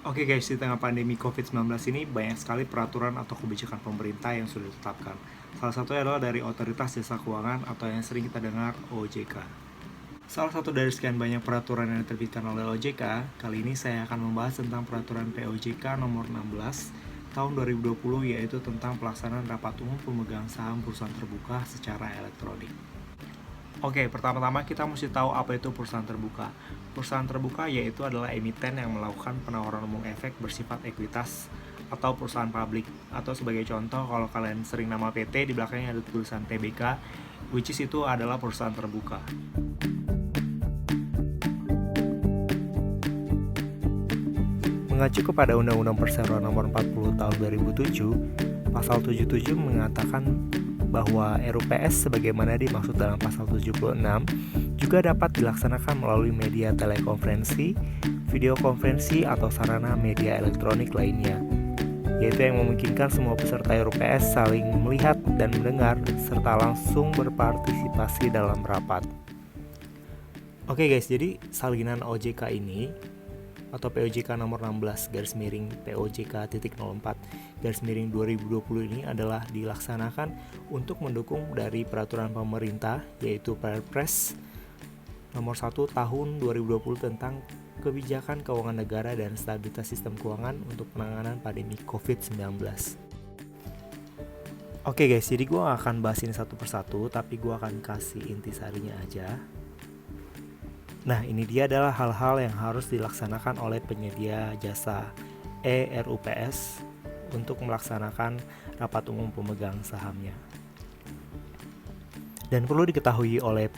Oke guys, di tengah pandemi COVID-19 ini banyak sekali peraturan atau kebijakan pemerintah yang sudah ditetapkan. Salah satunya adalah dari Otoritas Jasa Keuangan atau yang sering kita dengar OJK. Salah satu dari sekian banyak peraturan yang diterbitkan oleh OJK, kali ini saya akan membahas tentang peraturan POJK nomor 16 tahun 2020, yaitu tentang pelaksanaan rapat umum pemegang saham perusahaan terbuka secara elektronik. Oke, pertama-tama kita mesti tahu apa itu perusahaan terbuka. Perusahaan terbuka yaitu adalah emiten yang melakukan penawaran umum efek bersifat ekuitas atau perusahaan publik. Atau sebagai contoh, kalau kalian sering nama PT, di belakangnya ada tulisan TBK, which is itu adalah perusahaan terbuka. Mengacu kepada Undang-Undang Perseroan Nomor 40 Tahun 2007, Pasal 77 mengatakan bahwa RUPS sebagaimana dimaksud dalam pasal 76 juga dapat dilaksanakan melalui media telekonferensi, videokonferensi atau sarana media elektronik lainnya, yaitu yang memungkinkan semua peserta RUPS saling melihat dan mendengar serta langsung berpartisipasi dalam rapat. Oke guys, jadi salinan OJK ini atau POJK nomor 16 garis miring POJK titik 04 garis miring 2020 ini adalah dilaksanakan untuk mendukung dari peraturan pemerintah, yaitu Perpres nomor 1 tahun 2020 tentang kebijakan keuangan negara dan stabilitas sistem keuangan untuk penanganan pandemi COVID-19. Oke guys, jadi gue akan bahas ini satu persatu, tapi gue akan kasih intisarinya aja. Nah, ini dia adalah hal-hal yang harus dilaksanakan oleh penyedia jasa RUPS untuk melaksanakan rapat umum pemegang sahamnya. Dan perlu diketahui oleh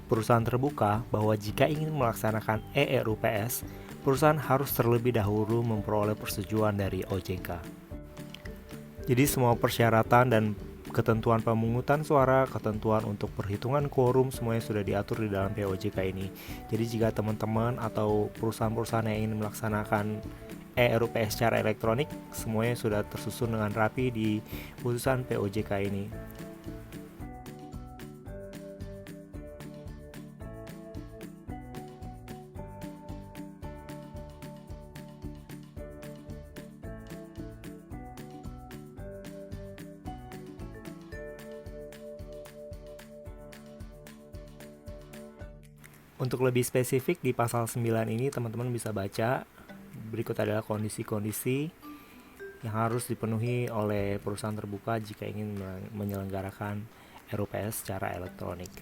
perusahaan terbuka bahwa jika ingin melaksanakan RUPS, perusahaan harus terlebih dahulu memperoleh persetujuan dari OJK. Jadi semua persyaratan dan ketentuan pemungutan suara, ketentuan untuk perhitungan quorum, semuanya sudah diatur di dalam POJK ini. Jadi jika teman-teman atau perusahaan-perusahaan yang ingin melaksanakan RUPS secara elektronik, semuanya sudah tersusun dengan rapi di putusan POJK ini. Untuk lebih spesifik di pasal 9 ini teman-teman bisa baca. Berikut adalah kondisi-kondisi yang harus dipenuhi oleh perusahaan terbuka jika ingin menyelenggarakan RUPS secara elektronik.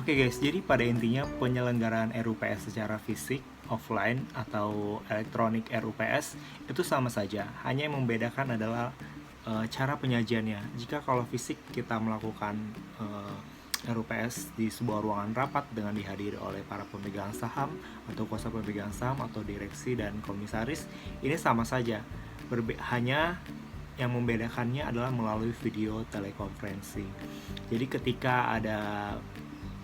Oke guys, jadi pada intinya penyelenggaraan RUPS secara fisik, offline, atau elektronik RUPS itu sama saja. Hanya yang membedakan adalah cara penyajiannya. Jika kalau fisik kita melakukan RUPS di sebuah ruangan rapat dengan dihadiri oleh para pemegang saham atau kuasa pemegang saham atau direksi dan komisaris, ini sama saja. Hanya yang membedakannya adalah melalui video telekonferensi. Jadi ketika ada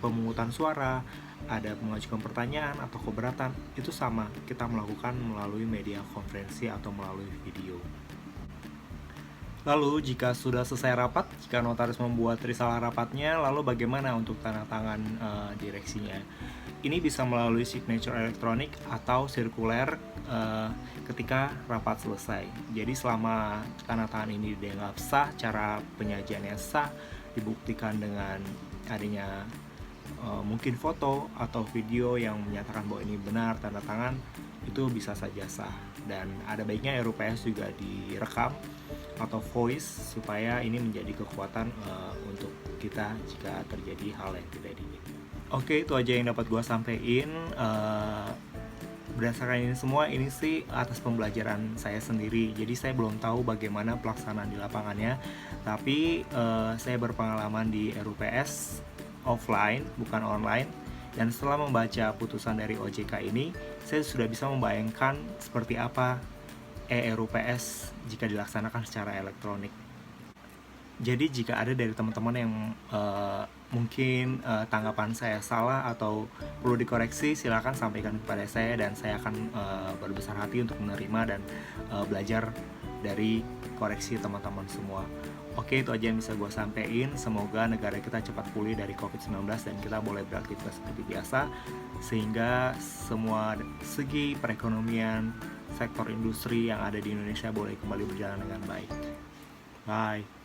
pemungutan suara, ada mengajukan pertanyaan atau keberatan, itu sama, kita melakukan melalui media konferensi atau melalui video. Lalu jika sudah selesai rapat, jika notaris membuat risalah rapatnya, lalu bagaimana untuk tanda tangan direksinya? Ini bisa melalui signature elektronik atau sirkuler ketika rapat selesai. Jadi selama tanda tangan ini dianggap sah, cara penyajiannya sah, dibuktikan dengan adanya mungkin foto atau video yang menyatakan bahwa ini benar tanda tangan, itu bisa saja sah. Dan ada baiknya RUPS juga direkam atau voice supaya ini menjadi kekuatan untuk kita jika terjadi hal yang tidak diinginkan. Oke, itu aja yang dapat gue sampaikan. Berdasarkan ini semua, ini sih atas pembelajaran saya sendiri. Jadi saya belum tahu bagaimana pelaksanaan di lapangannya, tapi saya berpengalaman di RUPS offline, bukan online. Dan setelah membaca putusan dari OJK ini, saya sudah bisa membayangkan seperti apa RUPS jika dilaksanakan secara elektronik. Jadi jika ada dari teman-teman yang mungkin tanggapan saya salah atau perlu dikoreksi, silakan sampaikan kepada saya dan saya akan berbesar hati untuk menerima dan belajar dari koreksi teman-teman semua. Oke, itu aja yang bisa gue sampein. Semoga negara kita cepat pulih dari COVID-19 dan kita boleh beraktivitas seperti biasa, sehingga semua segi perekonomian sektor industri yang ada di Indonesia boleh kembali berjalan dengan baik. Bye.